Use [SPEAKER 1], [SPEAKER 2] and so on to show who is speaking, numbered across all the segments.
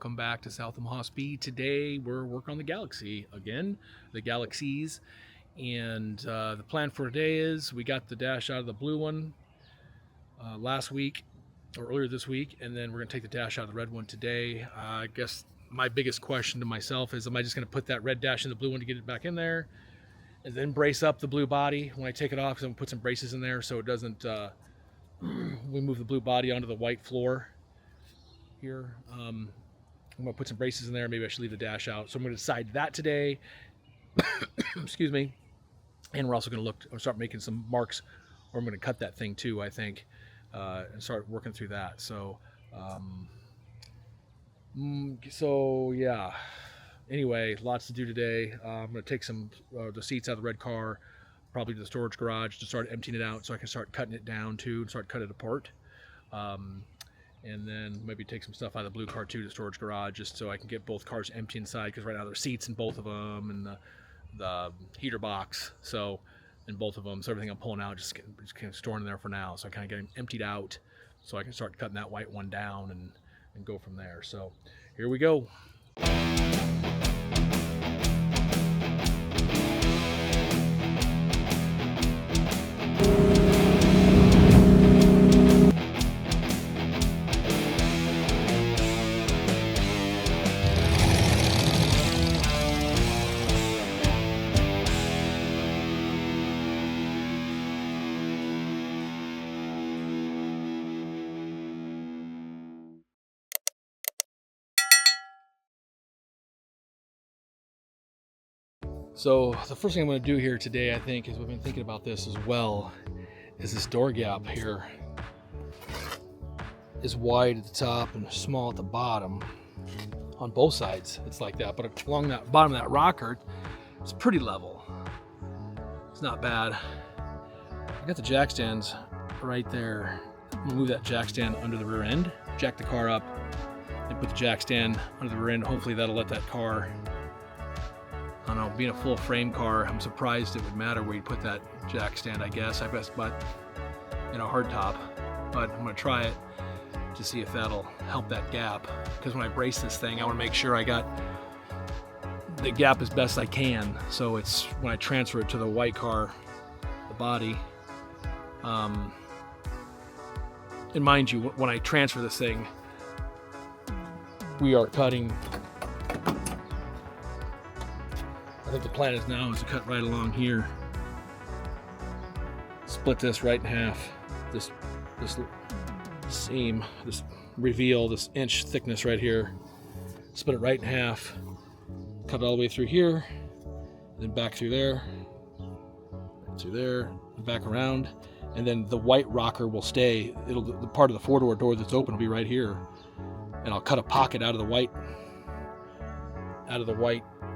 [SPEAKER 1] welcome back to South Omaha Speed. Today we're working on the Galaxie again, the Galaxies, and the plan for today is we got the dash out of the blue one last week or earlier this week, and then we're going to take the dash out of the red one today. I guess my biggest question to myself is, am I just going to put that red dash in the blue one to get it back in there and then brace up the blue body when I take it off? Because I'm going to put some braces in there so it doesn't we move the blue body onto the white floor here. I'm going to put some braces in there. Maybe I should leave the dash out. So I'm going to decide that today. Excuse me. And we're also going to start making some marks, or I'm going to cut that thing too, I think, and start working through that. So yeah. Anyway, lots to do today. I'm going to take some the seats out of the red car, probably to the storage garage, to start emptying it out so I can start cutting it down too and start cutting it apart. And then maybe take some stuff out of the blue car too to the storage garage, just so I can get both cars empty inside, because right now there's seats in both of them and the heater box in both of them. So everything I'm pulling out just kind of storing in there for now. So I kind of get them emptied out so I can start cutting that white one down and go from there. So here we go. So the first thing I'm going to do here today, I think, is we've been thinking about this as well, is this door gap here is wide at the top and small at the bottom. On both sides it's like that, but along that bottom of that rocker it's pretty level. It's not bad. I got the jack stands right there. I'm going to move that jack stand under the rear end, jack the car up, and put the jack stand under the rear end. Hopefully that'll let that car, I don't know, being a full frame car, I'm surprised it would matter where you put that jack stand, I guess. I guess, but in a hard top. But I'm going to try it to see if that'll help that gap. Because when I brace this thing, I want to make sure I got the gap as best I can. So it's when I transfer it to the white car, the body. And mind you, when I transfer this thing, we are cutting. I think the plan is now to cut right along here. Split this right in half. This seam, this reveal, this inch thickness right here. Split it right in half. Cut it all the way through here, then back through there, and back around, and then the white rocker will stay. The part of the four-door door that's open will be right here, and I'll cut a pocket out of the white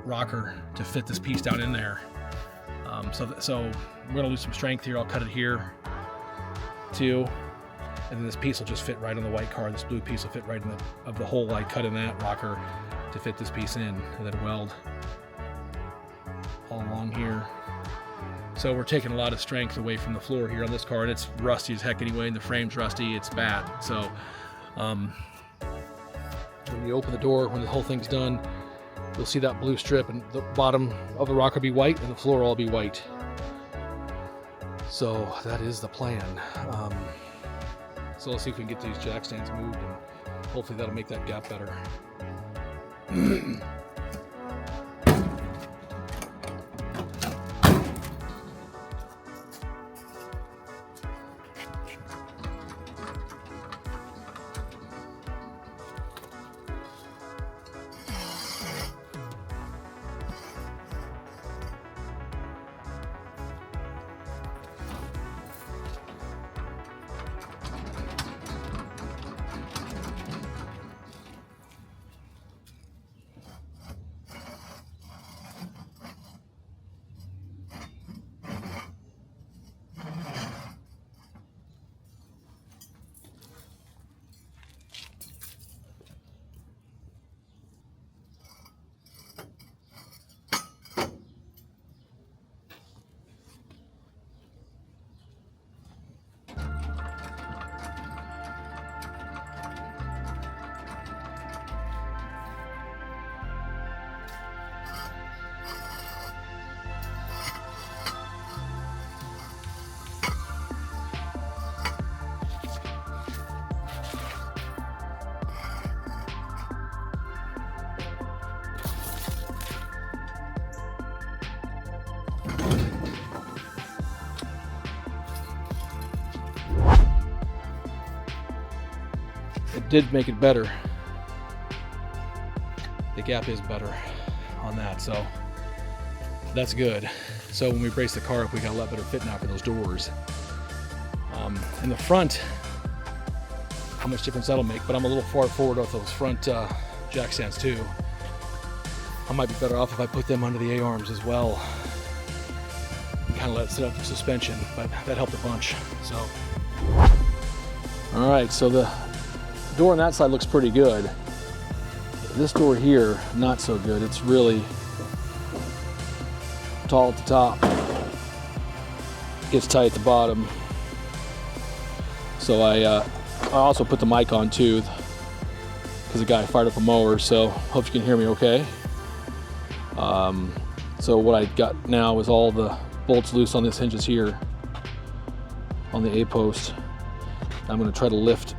[SPEAKER 1] rocker to fit this piece down in there. So we're gonna lose some strength here. I'll cut it here too, and then this piece will just fit right on the white car. This blue piece will fit right in the hole I cut in that rocker to fit this piece in, and then weld all along here. So we're taking a lot of strength away from the floor here on this car, and it's rusty as heck anyway, and the frame's rusty. It's bad. So when you open the door, when the whole thing's done, you'll see that blue strip, and the bottom of the rocker be white and the floor will all be white. So that is the plan. So let's see if we can get these jack stands moved, and hopefully that'll make that gap better. did make it better. The gap is better on that, so that's good. So when we brace the car up, we got a lot better fit now for those doors. In the front, how much difference that'll make, but I'm a little far forward off those front jack stands too. I might be better off if I put them under the A-arms as well. Kind of let it sit up for suspension, but that helped a bunch. So, all right, so the door on that side looks pretty good. This door here, not so good. It's really tall at the top, gets tight at the bottom. So I also put the mic on too, because the guy fired up a mower, so hope you can hear me okay. So what I got now is all the bolts loose on this hinges here on the A-post. I'm going to try to lift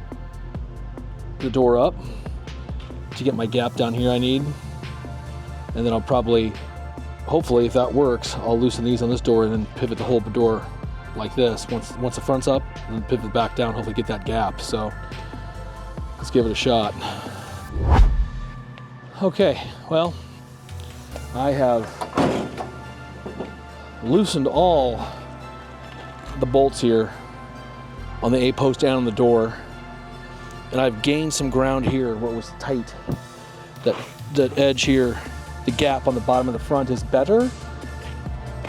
[SPEAKER 1] the door up to get my gap down here I need, and then I'll probably, hopefully if that works, I'll loosen these on this door and then pivot the whole door like this. Once the front's up, and then pivot back down, hopefully get that gap. So let's give it a shot. Okay, well, I have loosened all the bolts here on the A-post and on the door, and I've gained some ground here where it was tight. That edge here, the gap on the bottom of the front is better,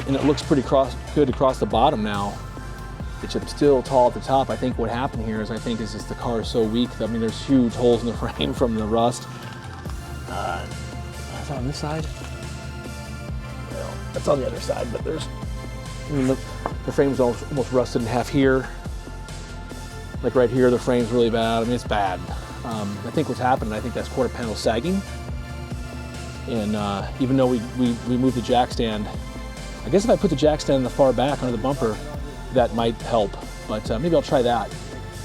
[SPEAKER 1] and it looks pretty good across the bottom now. It's still tall at the top. I think what happened here is just the car is so weak. I mean, there's huge holes in the frame from the rust. That's on this side. Well, that's on the other side, but there's, I mean, the frame's almost rusted in half here. Like right here, the frame's really bad. I mean, it's bad. I think what's happened, I think that's quarter panel sagging. And even though we moved the jack stand, I guess if I put the jack stand in the far back under the bumper, that might help. But maybe I'll try that,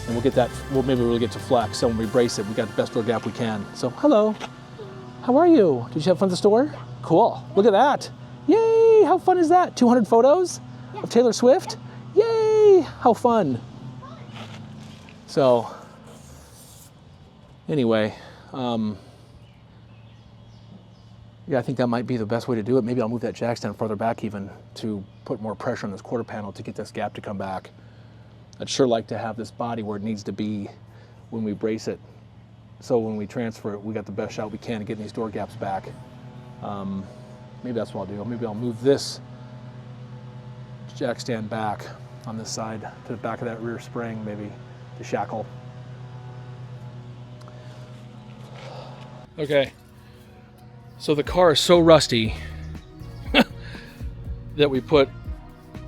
[SPEAKER 1] and we'll get that. Maybe we'll get to flex. So when we brace it, we got the best door gap we can. So hello, how are you? Did you have fun at the store? Cool. Look at that. Yay! How fun is that? 200 photos of Taylor Swift. Yay! How fun. So anyway, yeah, I think that might be the best way to do it. Maybe I'll move that jack stand farther back even to put more pressure on this quarter panel to get this gap to come back. I'd sure like to have this body where it needs to be when we brace it. So when we transfer it, we got the best shot we can at getting these door gaps back. Maybe that's what I'll do. Maybe I'll move this jack stand back on this side to the back of that rear spring, maybe to shackle. Okay. So the car is so rusty that we put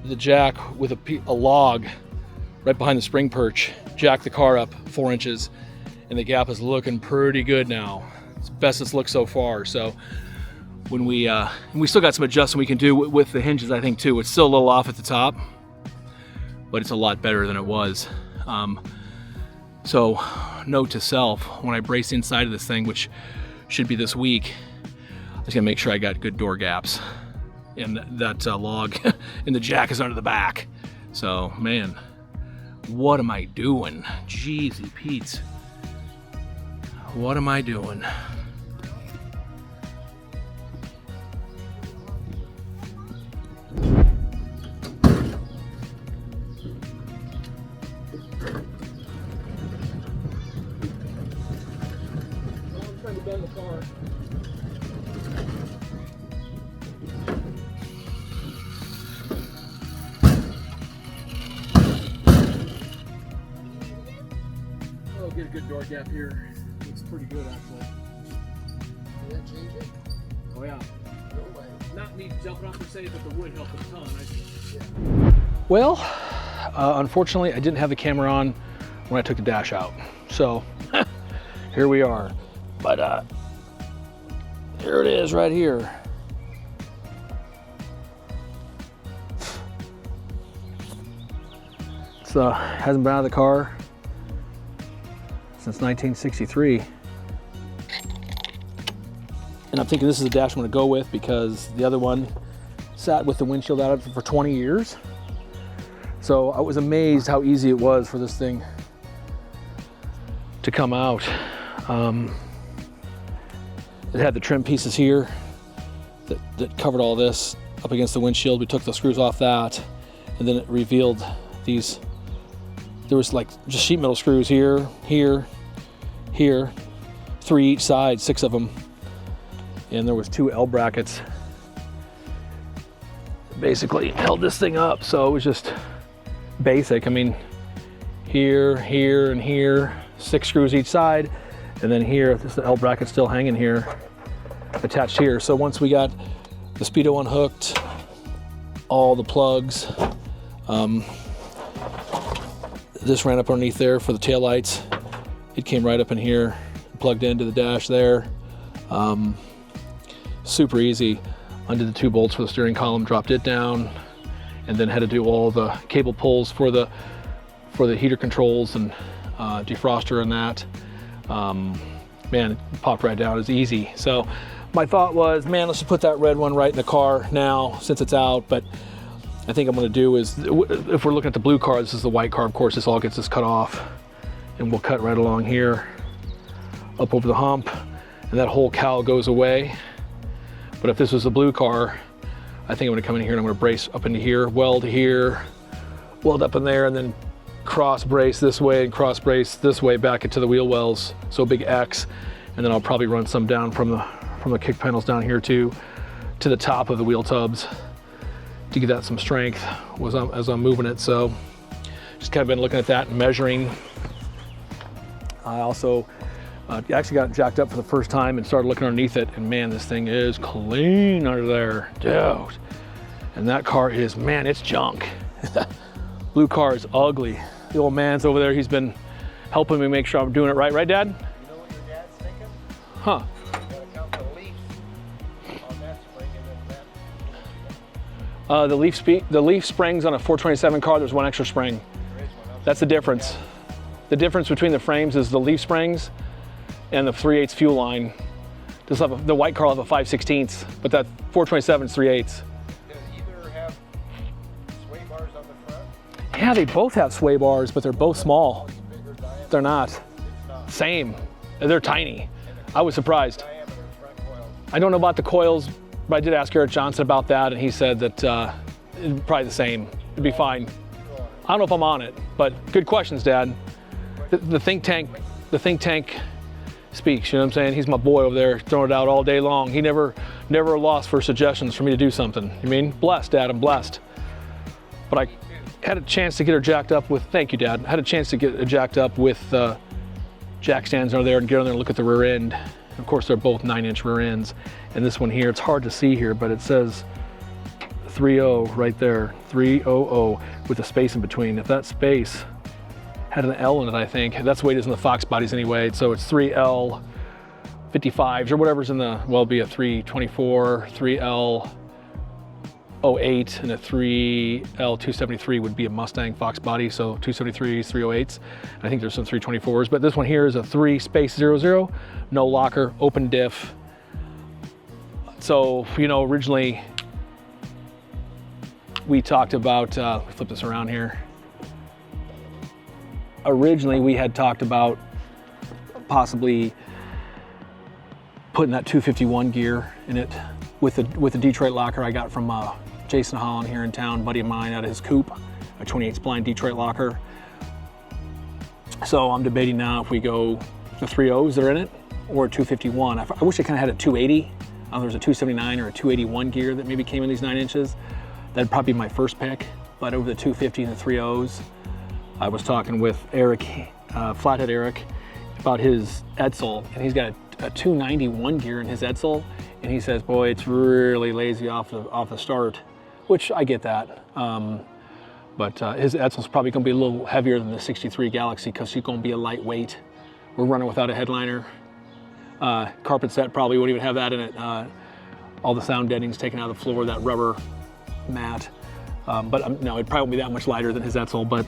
[SPEAKER 1] the jack with a log right behind the spring perch, jack the car up 4 inches, and the gap is looking pretty good now. It's the best it's looked so far. So when we still got some adjustment we can do with the hinges, I think too. It's still a little off at the top, but it's a lot better than it was. So note to self, when I brace inside of this thing, which should be this week, I'm just gonna make sure I got good door gaps, and that log and the jack is under the back. So man, what am I doing? Jeezy Pete, what am I doing? I'm trying to bend the car. Get a good door gap here. Looks pretty good actually.
[SPEAKER 2] Did that change it?
[SPEAKER 1] Oh yeah.
[SPEAKER 2] No way.
[SPEAKER 1] Not me jumping off to say, but the wood helped a ton.
[SPEAKER 2] Yeah.
[SPEAKER 1] Well, unfortunately, I didn't have the camera on when I took the dash out. So here we are. But here it is right here. It's hasn't been out of the car since 1963. And I'm thinking this is the dash I'm gonna go with because the other one sat with the windshield out for 20 years. So I was amazed how easy it was for this thing to come out. It had the trim pieces here that covered all this up against the windshield. We took the screws off that, and then it revealed these. There was like just sheet metal screws here, here, here, 3 each side, 6 of them. And there was 2 L brackets. Basically held this thing up, so it was just basic. I mean, here, here, and here, 6 screws each side, and then here, this is the L bracket still hanging here, attached here. So once we got the speedo unhooked, all the plugs, this ran up underneath there for the taillights. It came right up in here, plugged into the dash there. Super easy. Undid the 2 bolts for the steering column, dropped it down, and then had to do all the cable pulls for the heater controls and defroster and that. Man, it popped right down. It's easy. So my thought was, man, let's just put that red one right in the car now since it's out. But I think I'm going to do is, if we're looking at the blue car, this is the white car, of course, this all gets this cut off, and we'll cut right along here, up over the hump, and that whole cowl goes away. But if this was a blue car, I think I'm going to come in here and I'm going to brace up into here, weld up in there, and then cross brace this way and cross brace this way back into the wheel wells, so a big X, and then I'll probably run some down from the kick panels down here too, to the top of the wheel tubs to give that some strength as I'm moving it. So just kind of been looking at that and measuring. I also actually got it jacked up for the first time and started looking underneath it, and man, this thing is clean under there, dude. And that car is, man, it's junk. Blue car is ugly. The old man's over there, he's been helping me make sure I'm doing it right. Right, Dad?
[SPEAKER 2] You know what your dad's thinking?
[SPEAKER 1] Huh.
[SPEAKER 2] You gotta count the leaf on that spring and then that.
[SPEAKER 1] The leaf springs on a 427 car, there's 1 extra spring. That's the difference. The difference between the frames is the leaf springs and the 3/8 fuel line. The white car will have a 5/16, but that 427 is 3/8.
[SPEAKER 2] Does either have sway bars on the front?
[SPEAKER 1] Yeah, they both have sway bars, but they're both small.
[SPEAKER 2] Bigger diameter?
[SPEAKER 1] They're not.
[SPEAKER 2] It's not.
[SPEAKER 1] Same. They're tiny. I was surprised.
[SPEAKER 2] Diameter front coils.
[SPEAKER 1] I don't know about the coils, but I did ask Eric Johnson about that, and he said that it'd probably the same. It'd be fine. I don't know if I'm on it, but good questions, Dad. The think tank speaks, you know what I'm saying? He's my boy over there, throwing it out all day long. He never lost for suggestions for me to do something. You mean? Blessed, Dad, I'm blessed. But I had a chance to get her jacked up with, thank you, Dad. I had a chance to get it jacked up with jack stands over there and get on there and look at the rear end. Of course, they're both 9-inch rear ends. And this one here, it's hard to see here, but it says 3.0 right there, 300 with a space in between. If that space had an L in it, I think. That's the way it is in the Fox bodies anyway. So it's 3L 55s or whatever's in the, well, it'd be a 324, 3L 08, and a 3L 273 would be a Mustang Fox body. So 273s, 308s. I think there's some 324s, but this one here is a 3/00, no locker, open diff. So, you know, originally we talked about, flip this around here. Originally, we had talked about possibly putting that 251 gear in it with the Detroit locker I got from Jason Holland here in town, buddy of mine, out of his coupe, a 28 spline Detroit locker. So I'm debating now if we go the 3.0s that are in it or a 251. I wish I kind of had a 280. There was a 279 or a 281 gear that maybe came in these 9 inches. That'd probably be my first pick. But over the 250 and the 3.0s, I was talking with Eric, Flathead Eric, about his Edsel, and he's got a 291 gear in his Edsel, and he says, boy, it's really lazy off the start, which I get that. But his Edsel's probably gonna be a little heavier than the 63 Galaxie because she's gonna be a lightweight. We're running without a headliner. Carpet set probably won't even have that in it. All the sound deadening's taken out of the floor, that rubber mat. But no, it probably won't be that much lighter than his Edsel, but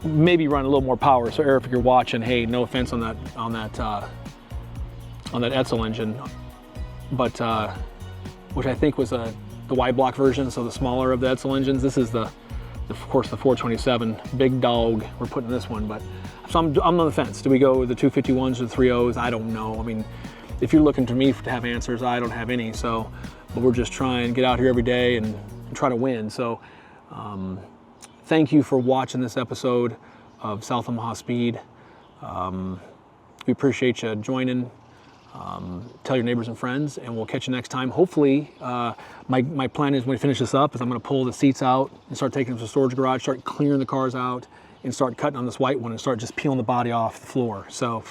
[SPEAKER 1] maybe run a little more power. So Eric, if you're watching, hey, no offense on that Edsel engine, but which I think was the Y block version, so the smaller of the Edsel engines. This is of course the 427 big dog we're putting in this one, but I'm
[SPEAKER 3] So I'm on the fence. Do we go with the 251s or the 3.0s? I don't know. I mean, if you're looking to me to have answers, I don't have any. So, but we're just trying to get out here every day and try to win. So, thank you for watching this episode of South Omaha Speed. We appreciate you joining. Tell your neighbors and friends, and we'll catch you next time. Hopefully, my plan is when we finish this up is I'm going to pull the seats out and start taking them to the storage garage, start clearing the cars out, and start cutting on this white one and start just peeling the body off the floor. So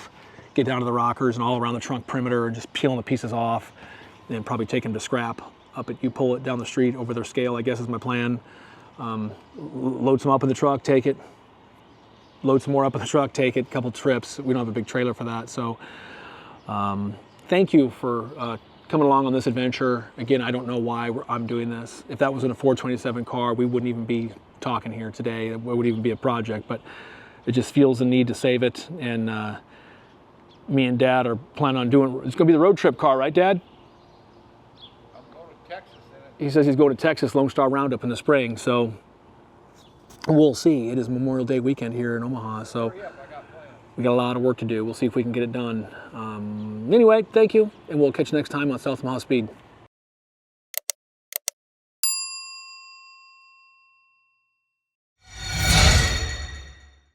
[SPEAKER 3] get down to the rockers and all around the trunk perimeter and just peeling the pieces off, and then probably take them to scrap up at, you pull it down the street over their scale, I guess is my plan. Load some up in the truck, take it. Load some more up in the truck, take it, a couple trips. We don't have a big trailer for that. So thank you for coming along on this adventure. Again, I don't know why I'm doing this. If that was in a 427 car, we wouldn't even be talking here today. It wouldn't even be a project, but it just feels the need to save it. And me and Dad are planning on doing, it's gonna be the road trip car, right, Dad?
[SPEAKER 2] I'm going to Texas in it.
[SPEAKER 3] He says he's going to Texas Lone Star Roundup in the spring, so we'll see. It is Memorial Day weekend here in Omaha, so
[SPEAKER 2] Hurry up, I got plans.
[SPEAKER 3] we got a lot of work to do. We'll see if we can get it done. Anyway, thank you, and we'll catch you next time on South Omaha Speed.